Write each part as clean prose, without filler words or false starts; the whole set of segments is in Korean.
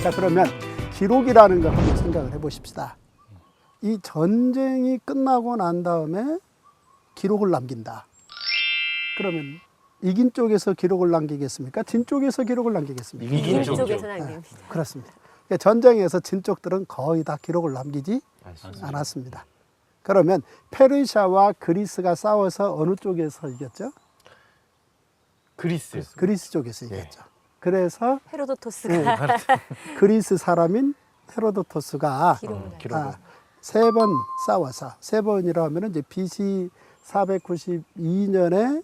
자, 그러면 기록이라는 걸 한번 생각을 해보십시다. 이 전쟁이 끝나고 난 다음에 기록을 남긴다. 그러면 이긴 쪽에서 기록을 남기겠습니까? 진 쪽에서 기록을 남기겠습니까? 이긴 쪽에서 쪽이죠. 남깁니다. 그렇습니다. 그러니까 전쟁에서 진 쪽들은 거의 다 기록을 남기지 않았습니다. 그러면 페르시아와 그리스가 싸워서 어느 쪽에서 이겼죠? 그리스. 그리스 쪽에서 이겼죠. 그래서 헤로도토스가 그리스 사람인 헤로도토스가 기록을 세 번 싸워서, 세 번이라 하면 이제 BC 492년에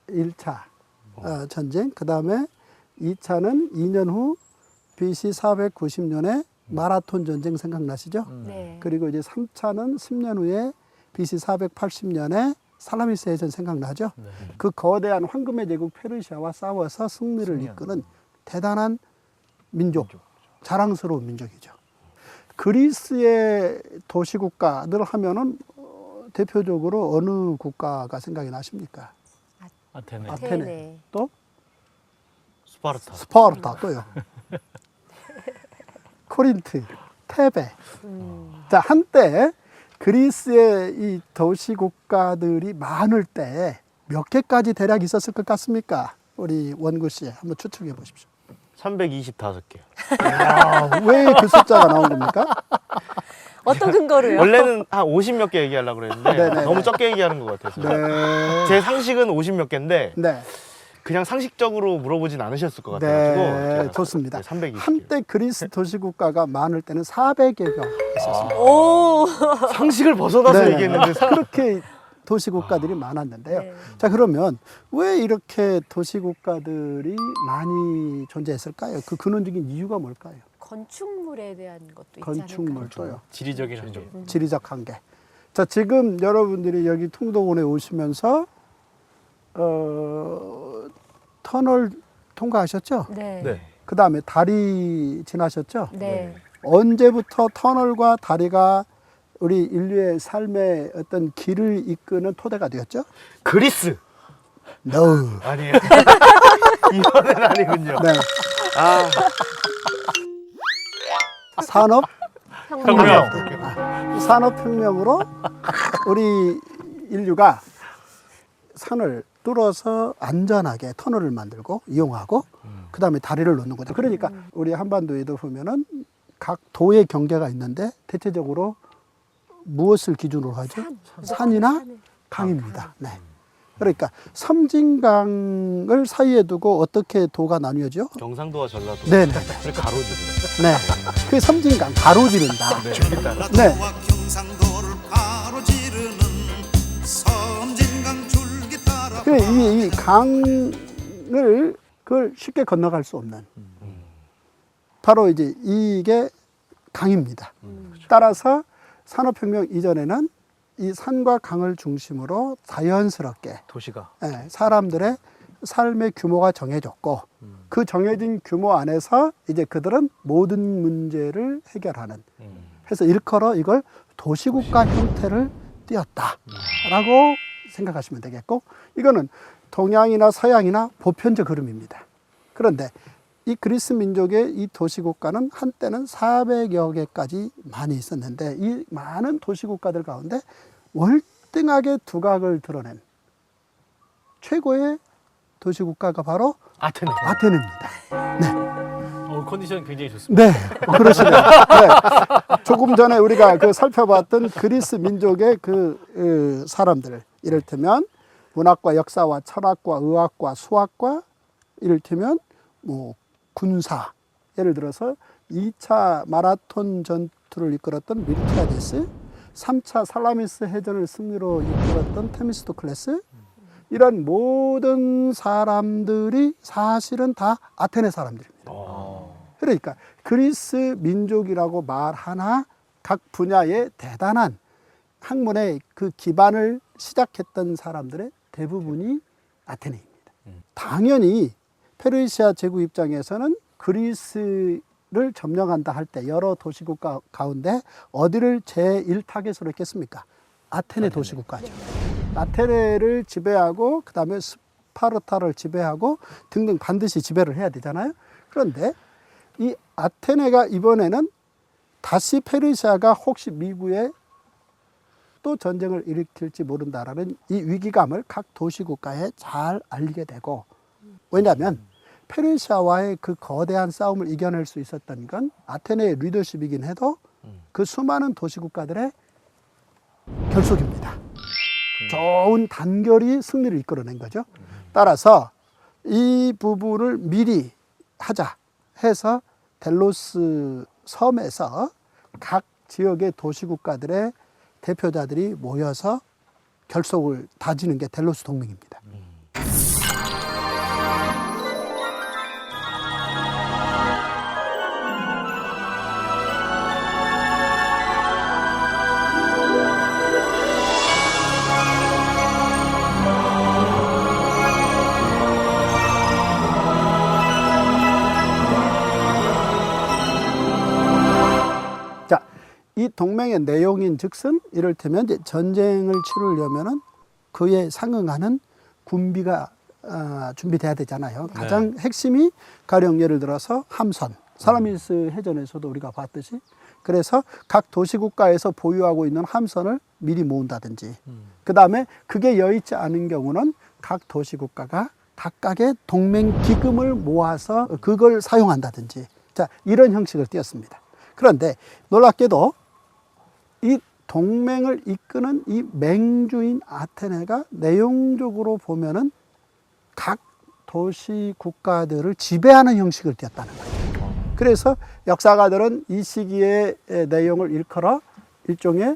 1차 전쟁, 그 다음에 2차는 2년 후 BC 490년에 마라톤 전쟁 생각나시죠? 네. 그리고 이제 3차는 10년 후에 BC 480년에 살라미스 해전 생각나죠? 그 거대한 황금의 제국 페르시아와 싸워서 승리를 이끄는 대단한 민족, 자랑스러운 민족이죠. 그리스의 도시국가들 하면은 대표적으로 어느 국가가 생각이 나십니까? 아테네. 아테네. 또? 스파르타. 스파르타 또요. 코린트, 테베. 자, 한때 그리스의 이 도시국가들이 많을 때 몇 개까지 대략 있었을 것 같습니까? 우리 원구 씨 한번 추측해 보십시오. 325개. 왜 그 숫자가 나온 겁니까? 어떤 근거로요? 원래는 한 50 몇 개 얘기하려고 그랬는데 네네. 너무 적게 얘기하는 것 같아서. 네. 제 상식은 50 몇 개인데 네. 그냥 상식적으로 물어보진 않으셨을 것 네, 같아가지고. 좋습니다. 320개. 한때 그리스 도시국가가 많을 때는 400개가 있었습니다. 오. 상식을 벗어나서 네. 얘기했는데 그렇게 도시국가들이 많았는데요. 네. 자, 그러면 왜 이렇게 도시국가들이 많이 존재했을까요? 그 근원적인 이유가 뭘까요? 건축물에 대한 것도 있지 건축물 않을까요? 또요. 지리적인 한계. 지리적 한계. 자, 지금 여러분들이 여기 통도원에 오시면서 터널 통과하셨죠? 네. 네. 그 다음에 다리 지나셨죠? 네. 언제부터 터널과 다리가 우리 인류의 삶의 어떤 길을 이끄는 토대가 되었죠? 그리스. No. 아니에요. 이번엔 아니군요. 네. 아, 산업혁명. 산업혁명으로 우리 인류가 산을 뚫어서 안전하게 터널을 만들고 이용하고 그 다음에 다리를 놓는 거죠. 그러니까 우리 한반도에도 보면은 각 도의 경계가 있는데 대체적으로 무엇을 기준으로 하죠? 산이나 강입니다. 네. 그러니까 섬진강을 사이에 두고 어떻게 도가 나뉘어져? 경상도와 전라도. 네네. 가로지르네. 네. 그 섬진강 가로지른다. 네. 경상도를 가로지르는 섬진강 줄기 따라 그 이 강을 그걸 쉽게 건너갈 수 없는 바로 이제 이게 강입니다. 따라서 산업혁명 이전에는 이 산과 강을 중심으로 자연스럽게 도시가. 사람들의 삶의 규모가 정해졌고 그 정해진 규모 안에서 이제 그들은 모든 문제를 해결하는 그래서 일컬어 이걸 도시국가 형태를 띄었다라고 생각하시면 되겠고 이거는 동양이나 서양이나 보편적 흐름입니다. 그런데 이 그리스 민족의 이 도시국가는 한때는 400여 개까지 많이 있었는데 이 많은 도시국가들 가운데 월등하게 두각을 드러낸 최고의 도시국가가 바로 아테네. 아테네입니다. 컨디션 굉장히 좋습니다. 네, 그러시네요. 네. 조금 전에 우리가 그 살펴봤던 그리스 민족의 그 사람들, 이를테면 문학과 역사와 철학과 의학과 수학과 이를테면 뭐 군사, 예를 들어서 2차 마라톤 전투를 이끌었던 밀티아데스, 3차 살라미스 해전을 승리로 이끌었던 테미스토클레스, 이런 모든 사람들이 사실은 다 아테네 사람들입니다. 그러니까 그리스 민족이라고 말하나 각 분야의 대단한 학문의 그 기반을 시작했던 사람들의 대부분이 아테네입니다. 당연히 페르시아 제국 입장에서는 그리스를 점령한다 할 때 여러 도시국가 가운데 어디를 제1타겟으로 했겠습니까? 아테네 도시국가죠. 아테네를 지배하고 그 다음에 스파르타를 지배하고 등등 반드시 지배를 해야 되잖아요. 그런데 이 아테네가 이번에는 다시 페르시아가 혹시 미국에 또 전쟁을 일으킬지 모른다라는 이 위기감을 각 도시국가에 잘 알리게 되고, 왜냐하면 페르시아와의 그 거대한 싸움을 이겨낼 수 있었던 건 아테네의 리더십이긴 해도 그 수많은 도시국가들의 결속입니다. 좋은 단결이 승리를 이끌어낸 거죠. 따라서 이 부분을 미리 하자 해서 델로스 섬에서 각 지역의 도시국가들의 대표자들이 모여서 결속을 다지는 게 델로스 동맹입니다. 자, 이 동맹의 내용인 즉슨 이를테면 이제 전쟁을 치르려면은 그에 상응하는 군비가 준비돼야 되잖아요. 가장 핵심이 가령 예를 들어서 함선, 사라미스 해전에서도 우리가 봤듯이, 그래서 각 도시국가에서 보유하고 있는 함선을 미리 모은다든지, 그 다음에 그게 여의치 않은 경우는 각 도시국가가 각각의 동맹 기금을 모아서 그걸 사용한다든지, 자, 이런 형식을 띄었습니다. 그런데 놀랍게도 이 동맹을 이끄는 이 맹주인 아테네가 내용적으로 보면은 각 도시 국가들을 지배하는 형식을 띄었다는 거예요. 그래서 역사가들은 이 시기의 내용을 일컬어 일종의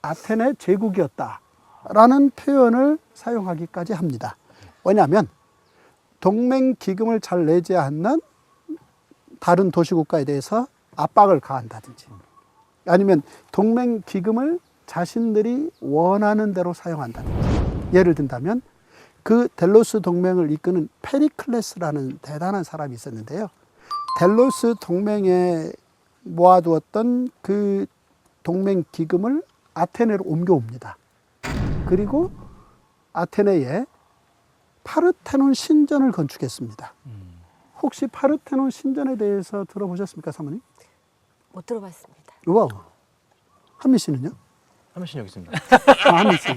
아테네 제국이었다라는 표현을 사용하기까지 합니다. 왜냐하면 동맹 기금을 잘 내지 않는 다른 도시 국가에 대해서 압박을 가한다든지, 아니면 동맹 기금을 자신들이 원하는 대로 사용한다든지, 예를 든다면 그 델로스 동맹을 이끄는 페리클레스라는 대단한 사람이 있었는데요. 델로스 동맹에 모아두었던 그 동맹 기금을 아테네로 옮겨옵니다. 그리고 아테네에 파르테논 신전을 건축했습니다. 혹시 파르테논 신전에 대해서 들어보셨습니까, 사모님? 못 들어봤습니다. 와우. 한미 씨는요? 한민 씨 여기 있습니다. 한미 씨.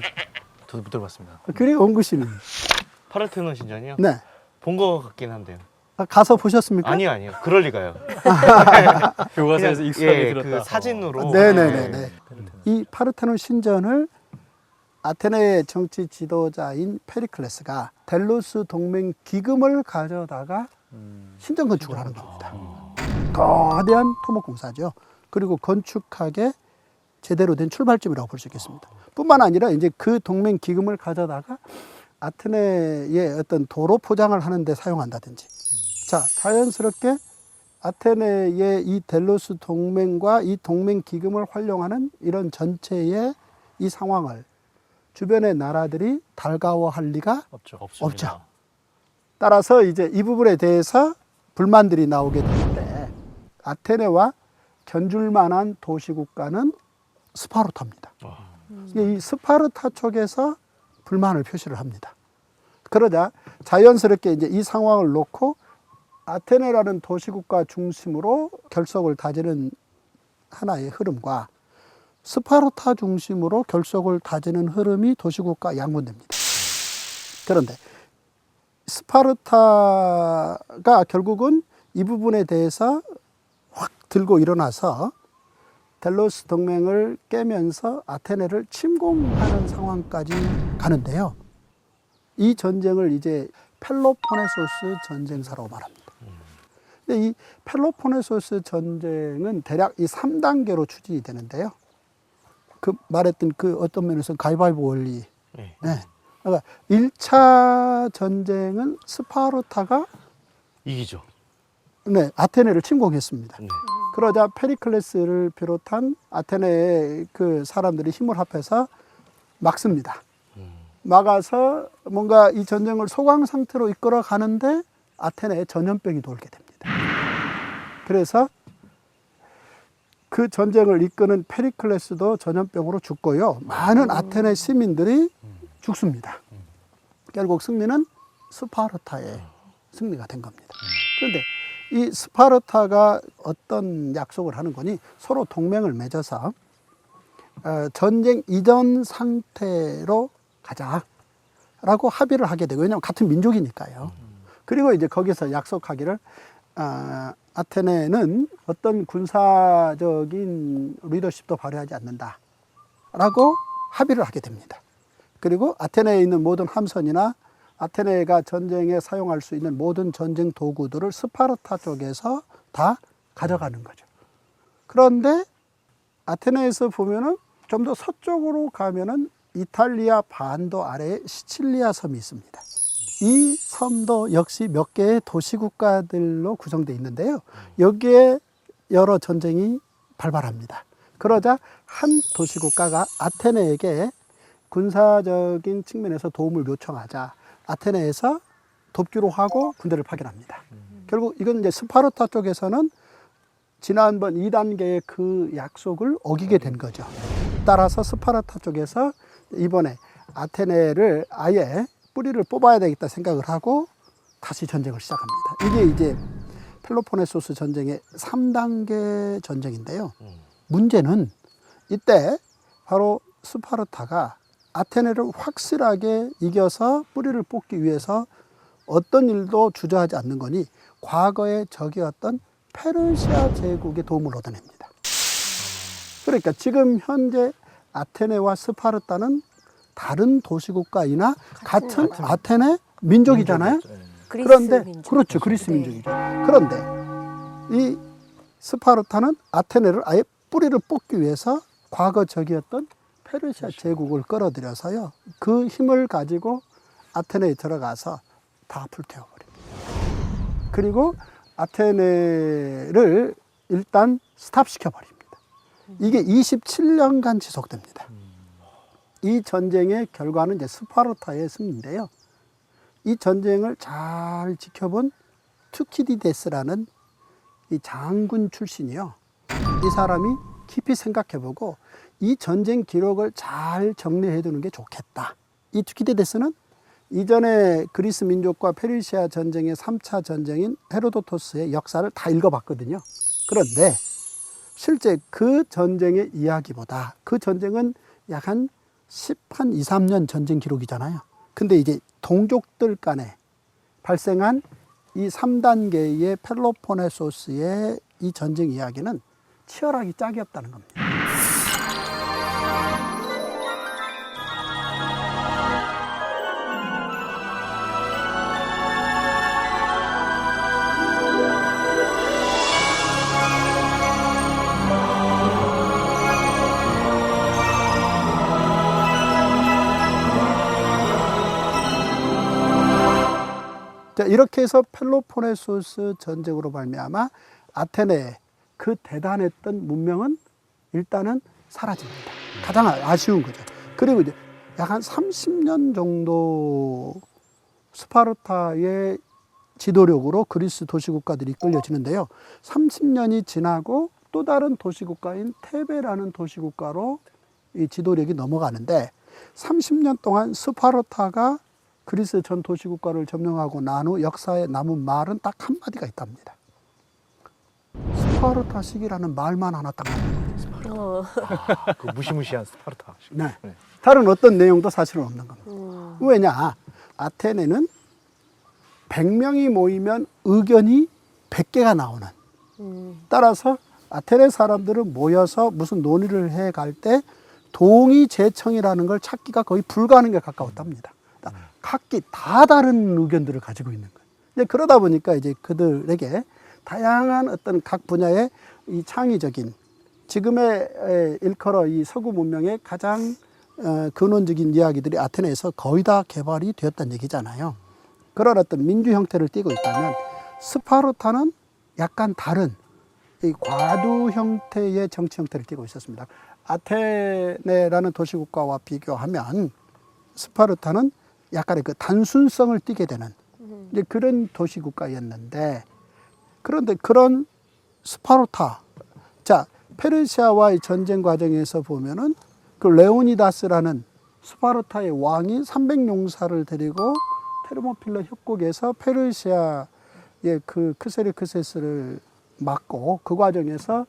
저도 못 들어봤습니다. 그리고 원구 씨는? 파르테논 신전이요? 네. 본 거 같긴 한데요. 가서 보셨습니까? 아니요. 그럴 리가요. 교과서에서 그냥, 익숙하게 예, 들었다. 그 사진으로. 네네네. 이 파르테논 신전을 아테네의 정치 지도자인 페리클레스가 델로스 동맹 기금을 가져다가 신전 건축을 하는 겁니다. 거대한 토목공사죠. 그리고 건축학의 제대로 된 출발점이라고 볼 수 있겠습니다. 뿐만 아니라 이제 그 동맹 기금을 가져다가 아테네의 어떤 도로 포장을 하는데 사용한다든지. 자, 자연스럽게 아테네의 이 델로스 동맹과 이 동맹 기금을 활용하는 이런 전체의 이 상황을 주변의 나라들이 달가워할 리가 없죠. 없죠. 따라서 이제 이 부분에 대해서 불만들이 나오게 되는데, 아테네와 견줄 만한 도시국가는 스파르타입니다. 이 스파르타 쪽에서 불만을 표시를 합니다. 그러자 자연스럽게 이제 이 상황을 놓고 아테네라는 도시국가 중심으로 결속을 다지는 하나의 흐름과 스파르타 중심으로 결속을 다지는 흐름이 도시국가 양분됩니다. 그런데 스파르타가 결국은 이 부분에 대해서 확 들고 일어나서 델로스 동맹을 깨면서 아테네를 침공하는 상황까지 가는데요. 이 전쟁을 이제 펠로폰네소스 전쟁사라고 말합니다. 근데 이 펠로폰네소스 전쟁은 대략 이 3단계로 추진이 되는데요. 그 말했던 그 어떤 면에서 가위바위보 원리. 네. 네. 그러니까 1차 전쟁은 스파르타가 이기죠. 네, 아테네를 침공했습니다. 네. 그러자 페리클레스를 비롯한 아테네의 그 사람들이 힘을 합해서 막습니다. 막아서 뭔가 이 전쟁을 소강 상태로 이끌어 가는데 아테네에 전염병이 돌게 됩니다. 그래서 그 전쟁을 이끄는 페리클레스도 전염병으로 죽고요. 많은 아테네 시민들이 죽습니다. 결국 승리는 스파르타의 승리가 된 겁니다. 그런데 이 스파르타가 어떤 약속을 하는 거니 서로 동맹을 맺어서 전쟁 이전 상태로 가자라고 합의를 하게 되고, 왜냐하면 같은 민족이니까요. 그리고 이제 거기서 약속하기를 아테네는 어떤 군사적인 리더십도 발휘하지 않는다라고 합의를 하게 됩니다. 그리고 아테네에 있는 모든 함선이나 아테네가 전쟁에 사용할 수 있는 모든 전쟁 도구들을 스파르타 쪽에서 다 가져가는 거죠. 그런데 아테네에서 보면은 좀 더 서쪽으로 가면은 이탈리아 반도 아래에 시칠리아 섬이 있습니다. 이 섬도 역시 몇 개의 도시국가들로 구성되어 있는데요. 여기에 여러 전쟁이 발발합니다. 그러자 한 도시국가가 아테네에게 군사적인 측면에서 도움을 요청하자 아테네에서 돕기로 하고 군대를 파견합니다. 결국 이건 이제 스파르타 쪽에서는 지난번 2단계의 그 약속을 어기게 된 거죠. 따라서 스파르타 쪽에서 이번에 아테네를 아예 뿌리를 뽑아야 되겠다 생각을 하고 다시 전쟁을 시작합니다. 이게 이제 펠로폰네소스 전쟁의 3단계 전쟁인데요. 문제는 이때 바로 스파르타가 아테네를 확실하게 이겨서 뿌리를 뽑기 위해서 어떤 일도 주저하지 않는 거니 과거의 적이었던 페르시아 제국의 도움을 얻어냅니다. 그러니까 지금 현재 아테네와 스파르타는 다른 도시국가이나 같은 아테네 민족이잖아요. 그리스 그런데 민족. 그렇죠, 그리스 네. 민족이죠. 그런데 이 스파르타는 아테네를 아예 뿌리를 뽑기 위해서 과거 적이었던 페르시아 제국을 끌어들여서요, 그 힘을 가지고 아테네에 들어가서 다 불태워버립니다. 그리고 아테네를 일단 스탑시켜버립니다. 이게 27년간 지속됩니다. 이 전쟁의 결과는 이제 스파르타의 승리인데요. 이 전쟁을 잘 지켜본 투키디데스라는 이 장군 출신이요, 이 사람이 깊이 생각해보고 이 전쟁 기록을 잘 정리해 두는 게 좋겠다. 이 투키디데스는 이전에 그리스 민족과 페르시아 전쟁의 3차 전쟁인 헤로도토스의 역사를 다 읽어봤거든요. 그런데 실제 그 전쟁의 이야기보다, 그 전쟁은 약 한 2, 3년 전쟁 기록이잖아요. 근데 이제 동족들 간에 발생한 이 3단계의 펠로폰네소스의 이 전쟁 이야기는 치열하기 짝이었다는 겁니다. 자, 이렇게 해서 펠로폰네소스 전쟁으로 말미암아 아테네의 그 대단했던 문명은 일단은 사라집니다. 가장 아쉬운 거죠. 그리고 이제 약 한 30년 정도 스파르타의 지도력으로 그리스 도시국가들이 이끌려지는데요. 30년이 지나고 또 다른 도시국가인 테베라는 도시국가로 이 지도력이 넘어가는데, 30년 동안 스파르타가 그리스 전 도시국가를 점령하고 난 후 역사에 남은 말은 딱 한마디가 있답니다. 스파르타식이라는 말만 하나 딱 남깁니다. 그 무시무시한 스파르타. 네. 다른 어떤 내용도 사실은 없는 겁니다. 왜냐? 아테네는 100명이 모이면 의견이 100개가 나오는. 따라서 아테네 사람들은 모여서 무슨 논의를 해갈 때 동의제청이라는 걸 찾기가 거의 불가능에 가까웠답니다. 각기 다 다른 의견들을 가지고 있는 거예요. 이제 그러다 보니까 이제 그들에게 다양한 어떤 각 분야의 이 창의적인, 지금의 일컬어 이 서구 문명의 가장 근원적인 이야기들이 아테네에서 거의 다 개발이 되었다는 얘기잖아요. 그런 어떤 민주 형태를 띠고 있다면 스파르타는 약간 다른 이 과두 형태의 정치 형태를 띠고 있었습니다. 아테네라는 도시국가와 비교하면 스파르타는 약간의 그 단순성을 띠게 되는 이제 그런 도시국가였는데, 그런데 그런 스파르타, 자, 페르시아와의 전쟁 과정에서 보면은 그 레오니다스라는 스파르타의 왕이 300용사를 데리고 테르모필라 협곡에서 페르시아 그 크세르크세스를 막고 그 과정에서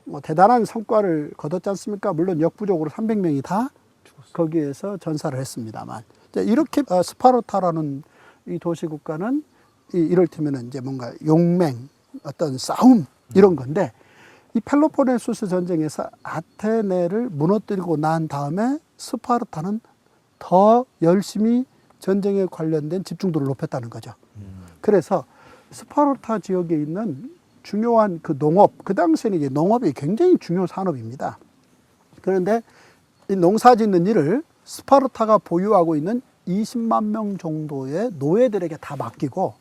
뭐 대단한 성과를 거뒀지 않습니까? 물론 역부족으로 300명이 다 거기에서 전사를 했습니다만 이렇게 스파르타라는 이 도시국가는 이를테면 이제 뭔가 용맹, 어떤 싸움 이런 건데 이 펠로폰네소스 전쟁에서 아테네를 무너뜨리고 난 다음에 스파르타는 더 열심히 전쟁에 관련된 집중도를 높였다는 거죠. 그래서 스파르타 지역에 있는 중요한 그 농업, 그 당시에는 이게 농업이 굉장히 중요한 산업입니다. 그런데 이 농사 짓는 일을 스파르타가 보유하고 있는 20만 명 정도의 노예들에게 다 맡기고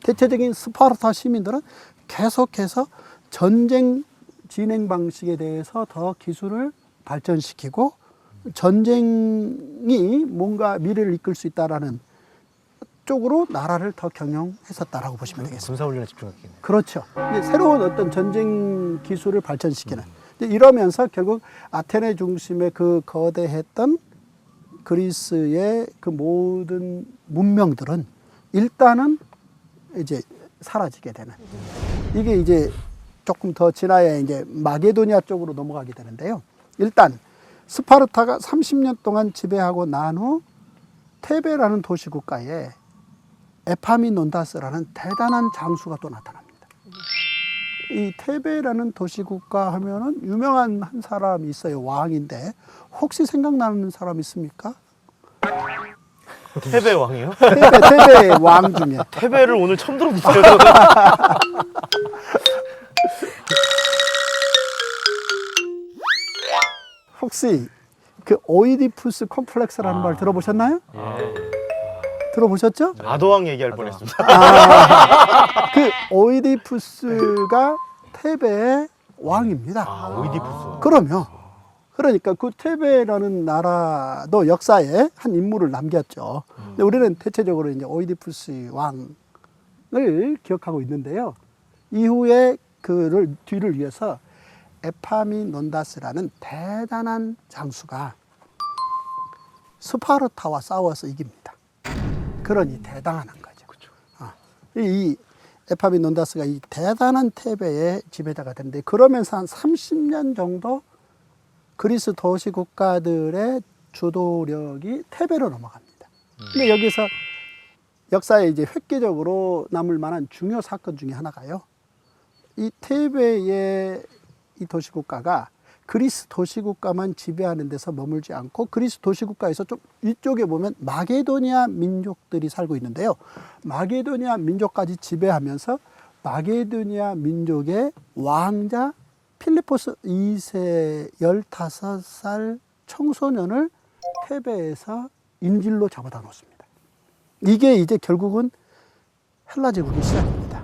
대체적인 스파르타 시민들은 계속해서 전쟁 진행 방식에 대해서 더 기술을 발전시키고 전쟁이 뭔가 미래를 이끌 수 있다라는 쪽으로 나라를 더 경영했었다라고 보시면 되겠습니다. 군사훈련에 집중했겠네요. 그렇죠. 이제 새로운 어떤 전쟁 기술을 발전시키는. 이러면서 결국 아테네 중심의 그 거대했던 그리스의 그 모든 문명들은 일단은 이제 사라지게 되는. 이게 이제 조금 더 지나야 이제 마게도니아 쪽으로 넘어가게 되는데요. 일단 스파르타가 30년 동안 지배하고 난 후 테베라는 도시 국가에 에파민논다스라는 대단한 장수가 또 나타납니다. 이 테베라는 도시 국가 하면은 유명한 한 사람이 있어요. 왕인데 혹시 생각나는 사람 있습니까? 테베 왕이요? 테베 왕 중에. 테베를 오늘 처음 들어봤어요. 혹시 그 오이디푸스 콤플렉스라는 말 들어보셨나요? 들어보셨죠? 아도왕 얘기할 뻔했습니다. 그 오이디푸스가 테베의 왕입니다. 오이디푸스. 그러니까 그 테베라는 나라도 역사에 한 인물을 남겼죠. 근데 우리는 대체적으로 이제 오이디푸스 왕을 기억하고 있는데요. 이후에 그를 뒤를 이어서 에파민논다스라는 대단한 장수가 스파르타와 싸워서 이깁니다. 그러니 대단한 거죠. 이 에파민논다스가 이 대단한 테베의 지배자가 되는데 그러면서 한 30년 정도 그리스 도시 국가들의 주도력이 테베로 넘어갑니다. 근데 여기서 역사에 이제 획기적으로 남을 만한 중요 사건 중에 하나가요. 이 테베의 이 도시국가가 그리스 도시국가만 지배하는 데서 머물지 않고 그리스 도시국가에서 좀 위쪽에 보면 마게도니아 민족들이 살고 있는데요. 마게도니아 민족까지 지배하면서 마게도니아 민족의 왕자 필리포스 2세 15살 청소년을 테베에서 인질로 잡아다 놓습니다. 이게 이제 결국은 헬라 제국의 시작입니다.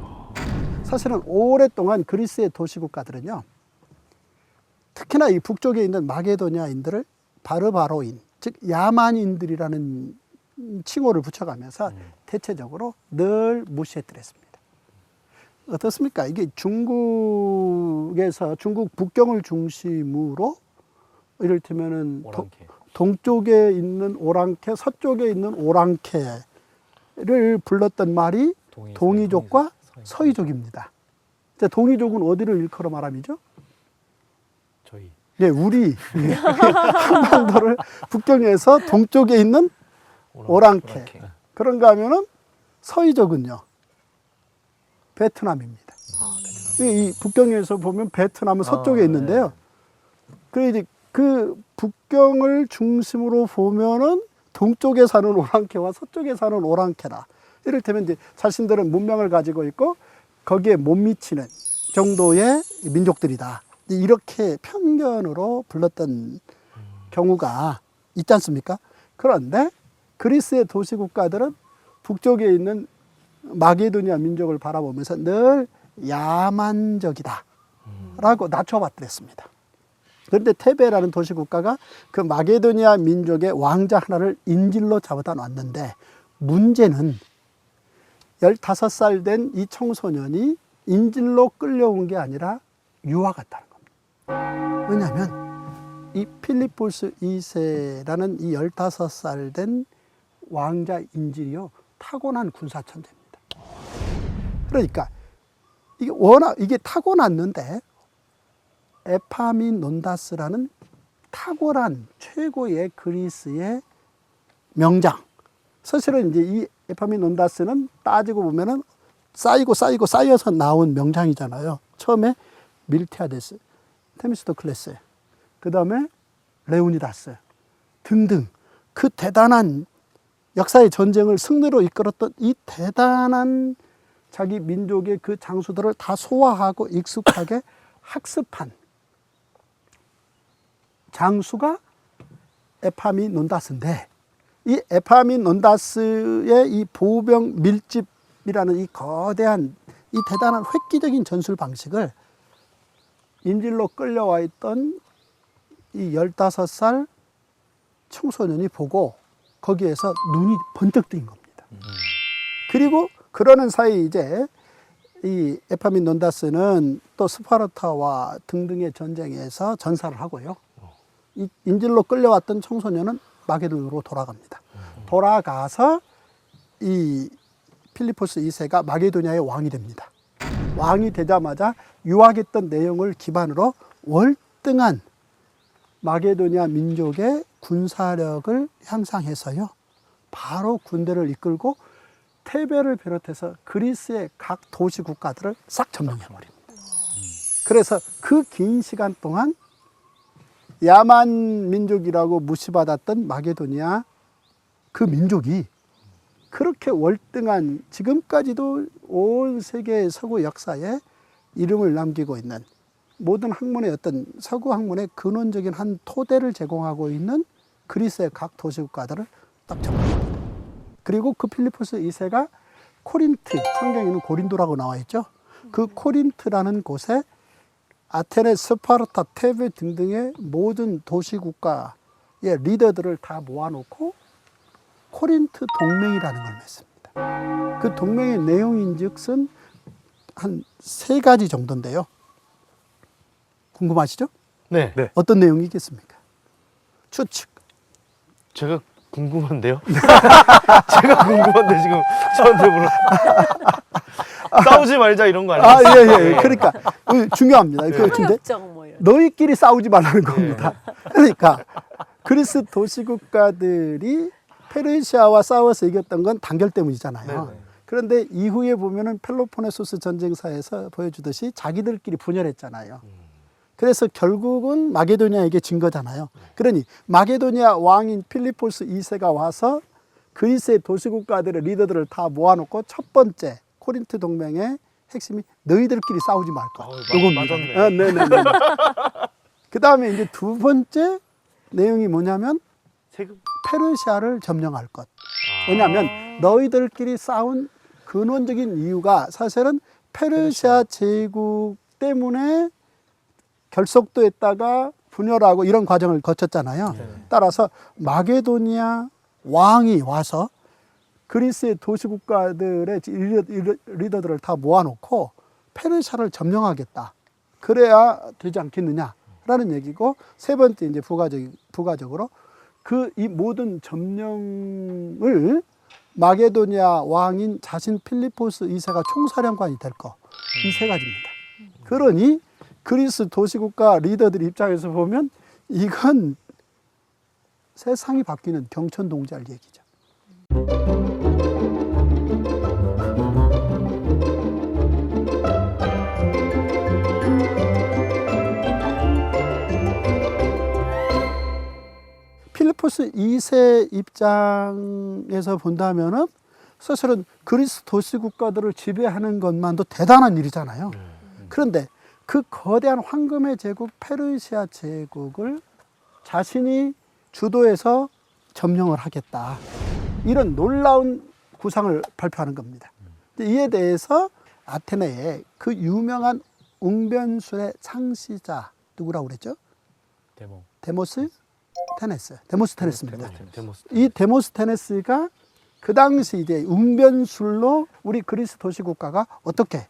사실은 오랫동안 그리스의 도시국가들은요. 특히나 이 북쪽에 있는 마게도니아인들을 바르바로인, 즉 야만인들이라는 칭호를 붙여가면서 대체적으로 늘 무시해드렸습니다. 어떻습니까? 이게 중국에서 중국 북경을 중심으로 이를테면은 동쪽에 있는 오랑캐, 서쪽에 있는 오랑캐를 불렀던 말이 동이족과 서이족입니다. 동이족은 어디를 일컬어 말함이죠? 저희. 네, 우리 한반도를 북경에서 동쪽에 있는 오랑캐. 그런가 하면은 서이족은요, 베트남입니다. 이 북경에서 보면 베트남은 서쪽에 있는데요. 이제 그 북경을 중심으로 보면은 동쪽에 사는 오랑캐와 서쪽에 사는 오랑캐다. 이를테면 이제 자신들은 문명을 가지고 있고 거기에 못 미치는 정도의 민족들이다. 이렇게 편견으로 불렀던 경우가 있지 않습니까? 그런데 그리스의 도시국가들은 북쪽에 있는 마게도니아 민족을 바라보면서 늘 야만적이다 라고 낮춰봤더랬습니다. 그런데 테베라는 도시국가가 그 마게도니아 민족의 왕자 하나를 인질로 잡아다 놨는데 문제는 15살 된 이 청소년이 인질로 끌려온 게 아니라 유아같다는 겁니다. 왜냐하면 이 필리포스 2세라는 이 15살 된 왕자 인질이요, 타고난 군사 천재입니다. 그러니까 이게 워낙 이게 타고났는데 에파민논다스라는 탁월한 최고의 그리스의 명장. 사실은 이제 이 에파민논다스는 따지고 보면은 쌓여서 나온 명장이잖아요. 처음에 밀티아데스, 테미스토클레스, 그 다음에 레오니다스 등등 그 대단한 역사의 전쟁을 승리로 이끌었던 이 대단한 자기 민족의 그 장수들을 다 소화하고 익숙하게 학습한 장수가 에파민논다스인데, 이 에파민논다스의 이 보병 밀집이라는 이 거대한 이 대단한 획기적인 전술 방식을 인질로 끌려와 있던 이 15살 청소년이 보고 거기에서 눈이 번쩍 뜨인 겁니다. 그리고 그러는 사이 이제 이 에파민논다스는 또 스파르타와 등등의 전쟁에서 전사를 하고요. 이 인질로 끌려왔던 청소년은 마게돈으로 돌아갑니다. 돌아가서 이 필리포스 2세가 마게도니아의 왕이 됩니다. 왕이 되자마자 유학했던 내용을 기반으로 월등한 마게도니아 민족의 군사력을 향상해서요, 바로 군대를 이끌고 테베를 비롯해서 그리스의 각 도시 국가들을 싹 점령해버립니다. 그래서 그 긴 시간 동안 야만 민족이라고 무시받았던 마게도니아 그 민족이 그렇게 월등한, 지금까지도 온 세계 서구 역사에 이름을 남기고 있는, 모든 학문의 어떤 서구 학문의 근원적인 한 토대를 제공하고 있는 그리스의 각 도시 국가들을 딱 점령합니다. 그리고 그 필리포스 2세가 코린트, 성경에는 고린도라고 나와 있죠. 그 코린트라는 곳에 아테네, 스파르타, 테베 등등의 모든 도시국가의 리더들을 다 모아놓고 코린트 동맹이라는 걸 맺습니다. 그 동맹의 내용인즉슨 한 3가지 정도인데요. 궁금하시죠? 네. 어떤 내용이겠습니까? 추측. 제가 궁금한데요? 제가 궁금한데 지금 저한테 물어. 싸우지 말자 이런 거 아니에요? 예. 그러니까 중요합니다. 근데 협정 뭐 이런. 너희끼리 싸우지 말라는 겁니다. 그러니까 그리스 도시국가들이 페르시아와 싸워서 이겼던 건 단결 때문이잖아요. 네네. 그런데 이후에 보면은 펠로포네소스 전쟁사에서 보여주듯이 자기들끼리 분열했잖아요. 그래서 결국은 마게도니아에게 진 거잖아요. 그러니 마게도니아 왕인 필리포스 2세가 와서 그리스의 도시국가들의 리더들을 다 모아놓고 첫 번째 코린트 동맹의 핵심이 너희들끼리 싸우지 말 것. 맞았네. 네네네. 그 다음에 이제 두 번째 내용이 뭐냐면 세금. 페르시아를 점령할 것. 왜냐하면 너희들끼리 싸운 근원적인 이유가 사실은 페르시아 제국 때문에 결속도했다가 분열하고 이런 과정을 거쳤잖아요. 따라서 마게도니아 왕이 와서 그리스의 도시국가들의 리더들을 다 모아놓고 페르시아를 점령하겠다. 그래야 되지 않겠느냐라는 얘기고, 세 번째 이제 부가적으로 이 모든 점령을 마게도니아 왕인 자신 필리포스 2세가 총사령관이 될 거. 이 3가지입니다. 그러니 그리스 도시국가 리더들 입장에서 보면 이건 세상이 바뀌는 경천동지할 얘기죠. 필리포스 2세 입장에서 본다면은 사실은 그리스 도시국가들을 지배하는 것만도 대단한 일이잖아요. 그런데 그 거대한 황금의 제국 페르시아 제국을 자신이 주도해서 점령을 하겠다. 이런 놀라운 구상을 발표하는 겁니다. 이에 대해서 아테네의 그 유명한 웅변술의 창시자 누구라고 그랬죠? 데모스테네스입니다. 이 데모스테네스가 그 당시 이제 웅변술로 우리 그리스 도시국가가 어떻게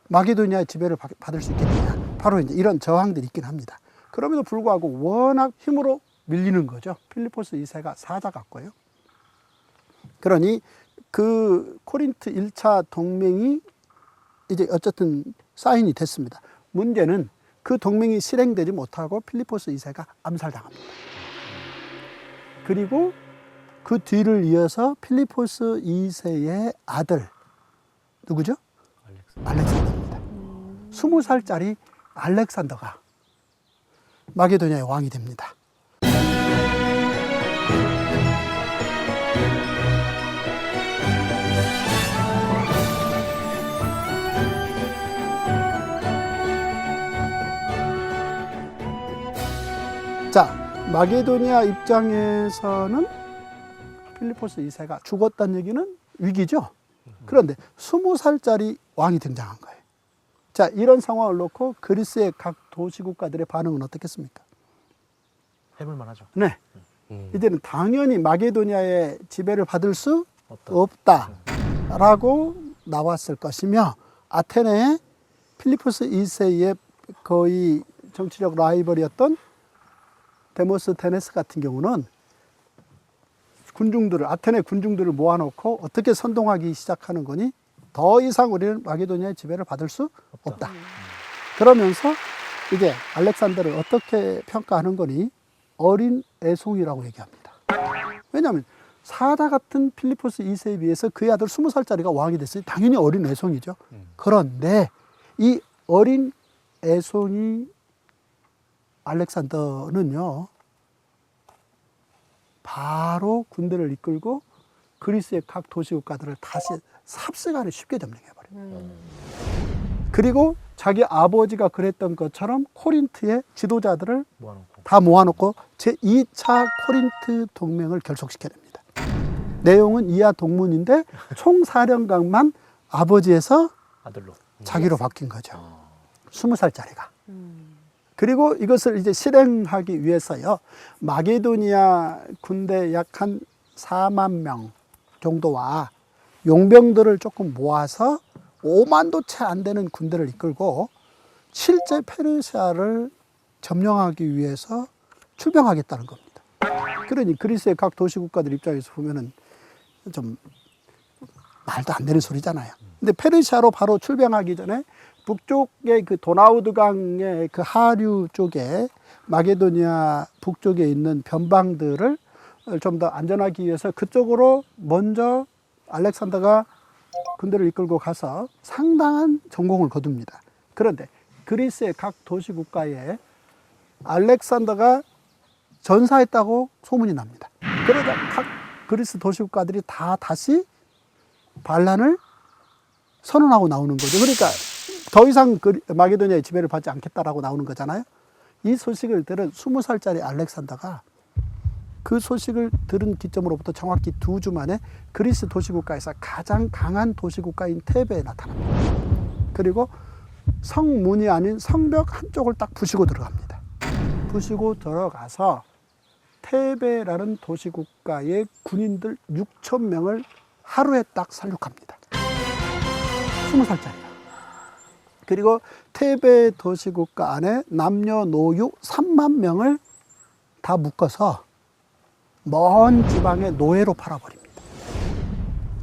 마게도니아의 지배를 받을 수 있겠느냐. 바로 이제 이런 저항들이 있긴 합니다. 그럼에도 불구하고 워낙 힘으로 밀리는 거죠. 필리포스 2세가 사자 같고요. 그러니 그 코린트 1차 동맹이 이제 어쨌든 사인이 됐습니다. 문제는 그 동맹이 실행되지 못하고 필리포스 2세가 암살당합니다. 그리고 그 뒤를 이어서 필리포스 2세의 아들 누구죠? 알렉산더입니다. 20살짜리 알렉산더가 마게도니아의 왕이 됩니다. 자, 마게도니아 입장에서는 필리포스 2세가 죽었다는 얘기는 위기죠. 그런데 20살짜리 왕이 등장한 거예요. 자, 이런 상황을 놓고 그리스의 각 도시국가들의 반응은 어떻겠습니까? 해볼만 하죠. 네. 이제는 당연히 마게도니아의 지배를 받을 수 없다라고 나왔을 것이며, 아테네의 필리포스 2세의 거의 정치적 라이벌이었던 데모스테네스 같은 경우는 아테네 군중들을 모아놓고 어떻게 선동하기 시작하는 거니? 더 이상 우리는 마게도니아의 지배를 받을 수 없다. 그러면서 이제 알렉산더를 어떻게 평가하는 거니? 어린 애송이라고 얘기합니다. 왜냐하면 사자 같은 필리포스 2세에 비해서 그의 아들 20살짜리가 왕이 됐으니 당연히 어린 애송이죠. 그런데 이 어린 애송이 알렉산더는요, 바로 군대를 이끌고 그리스의 각 도시국가들을 다시 삽시간에 쉽게 점령해버려요. 그리고 자기 아버지가 그랬던 것처럼 코린트의 지도자들을 다 모아놓고 제2차 코린트 동맹을 결속시켜냅니다. 내용은 이하 동문인데 총사령관만 아버지에서 아들로. 자기로 바뀐 거죠. 20살짜리가. 그리고 이것을 이제 실행하기 위해서요, 마게도니아 군대 약 한 4만 명 정도와 용병들을 조금 모아서 5만도 채 안 되는 군대를 이끌고 실제 페르시아를 점령하기 위해서 출병하겠다는 겁니다. 그러니 그리스의 각 도시국가들 입장에서 보면은 좀 말도 안 되는 소리잖아요. 근데 페르시아로 바로 출병하기 전에 북쪽의 그 도나우드 강의 그 하류 쪽에 마게도니아 북쪽에 있는 변방들을 좀 더 안전하기 위해서 그쪽으로 먼저 알렉산더가 군대를 이끌고 가서 상당한 전공을 거둡니다. 그런데 그리스의 각 도시국가에 알렉산더가 전사했다고 소문이 납니다. 그러다 각 그리스 도시국가들이 다 다시 반란을 선언하고 나오는 거죠. 그러니까 더 이상 마게도니아의 지배를 받지 않겠다라고 나오는 거잖아요. 이 소식을 들은 20살짜리 알렉산더가 그 소식을 들은 기점으로부터 정확히 2주 만에 그리스 도시국가에서 가장 강한 도시국가인 테베에 나타납니다. 그리고 성문이 아닌 성벽 한쪽을 딱 부시고 들어갑니다. 부시고 들어가서 테베라는 도시국가의 군인들 6천 명을 하루에 딱 살육합니다. 20살짜리가. 그리고 테베 도시국가 안에 남녀노유 3만 명을 다 묶어서 먼 지방의 노예로 팔아버립니다.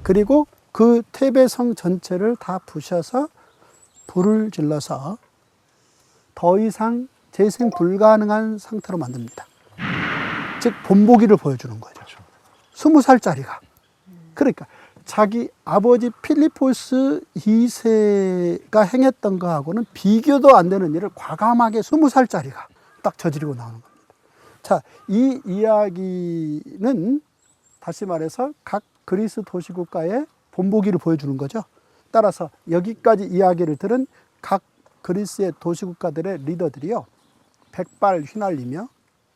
그리고 그 테베 성 전체를 다 부셔서 불을 질러서 더 이상 재생 불가능한 상태로 만듭니다. 즉 본보기를 보여주는 거죠. 20살짜리가. 그러니까 자기 아버지 필리포스 2세가 행했던 거하고는 비교도 안 되는 일을 과감하게 20살짜리가 딱 저지르고 나오는 겁니다. 자, 이 이야기는 다시 말해서 각 그리스 도시국가의 본보기를 보여주는 거죠. 따라서 여기까지 이야기를 들은 각 그리스의 도시국가들의 리더들이요, 백발 휘날리며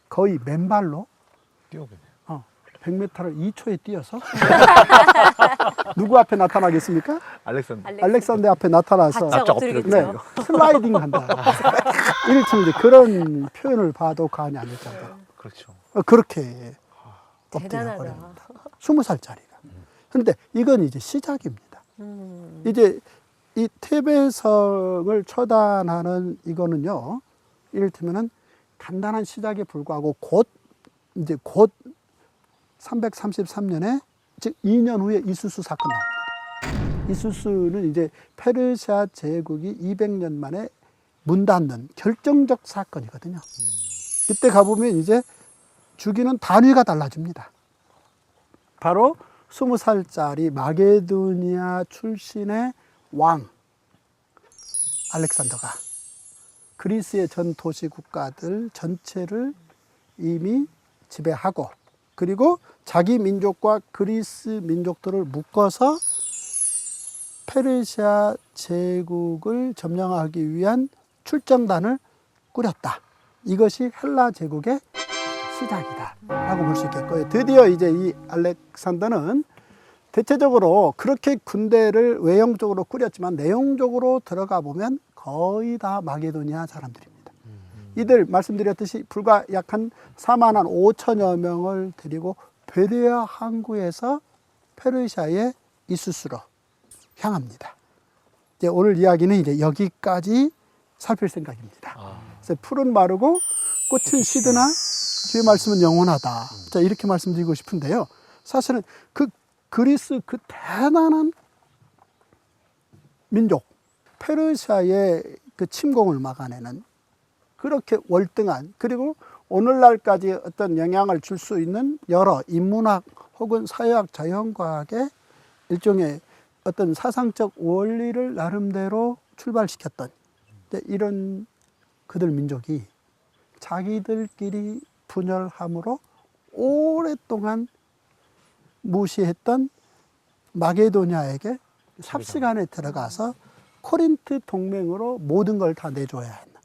거의 맨발로 뛰어오겠네요. 100m를 2초에 뛰어서 누구 앞에 나타나겠습니까? 알렉산더 앞에 나타나서 바짝 엎드리겠죠. 슬라이딩 한다. 이를테면 이제 그런 표현을 봐도 과언이 아닐 정도로 그렇죠. 그렇게 엎드려 대단하다. 버립니다. 20살짜리가. 그런데 이건 이제 시작입니다. 이제 이 테베성을 처단하는 이거는요, 이를테면은 간단한 시작에 불과하고 곧 333년에 즉 2년 후에 이수수 사건 나옵니다. 이수스는 이제 페르시아 제국이 200년 만에 문 닫는 결정적 사건이거든요. 이때 가보면 이제 죽이는 단위가 달라집니다. 바로 20살짜리 마게도니아 출신의 왕 알렉산더가 그리스의 전 도시 국가들 전체를 이미 지배하고, 그리고 자기 민족과 그리스 민족들을 묶어서 페르시아 제국을 점령하기 위한 출정단을 꾸렸다. 이것이 헬라 제국의 시작이다 라고 볼 수 있겠고요. 드디어 이제 이 알렉산더는 대체적으로 그렇게 군대를 외형적으로 꾸렸지만 내용적으로 들어가 보면 거의 다 마게도니아 사람들입니다. 이들 말씀드렸듯이 불과 약 한 4만 한 5천여 명을 데리고 베레아 항구에서 페르시아의 이수스로 향합니다. 이제 오늘 이야기는 이제 여기까지 살필 생각입니다. 그래서 풀은 마르고 꽃은 시드나 주의 말씀은 영원하다. 자, 이렇게 말씀드리고 싶은데요. 사실은 그 그리스 그 대단한 민족, 페르시아의 그 침공을 막아내는 그렇게 월등한, 그리고 오늘날까지 어떤 영향을 줄 수 있는 여러 인문학 혹은 사회학, 자연과학의 일종의 어떤 사상적 원리를 나름대로 출발시켰던 이런 그들 민족이 자기들끼리 분열함으로 오랫동안 무시했던 마게도니아에게 삽시간에 들어가서 코린트 동맹으로 모든 걸 다 내줘야 했나.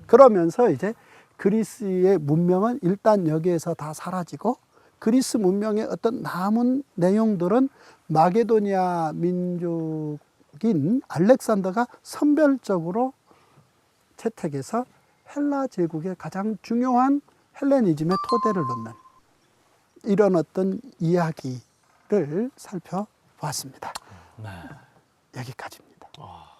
그러면서 이제 그리스의 문명은 일단 여기에서 다 사라지고, 그리스 문명의 어떤 남은 내용들은 마게도니아 민족인 알렉산더가 선별적으로 채택해서 헬라 제국의 가장 중요한 헬레니즘의 토대를 놓는 이런 어떤 이야기를 살펴보았습니다. 네. 여기까지입니다. 아.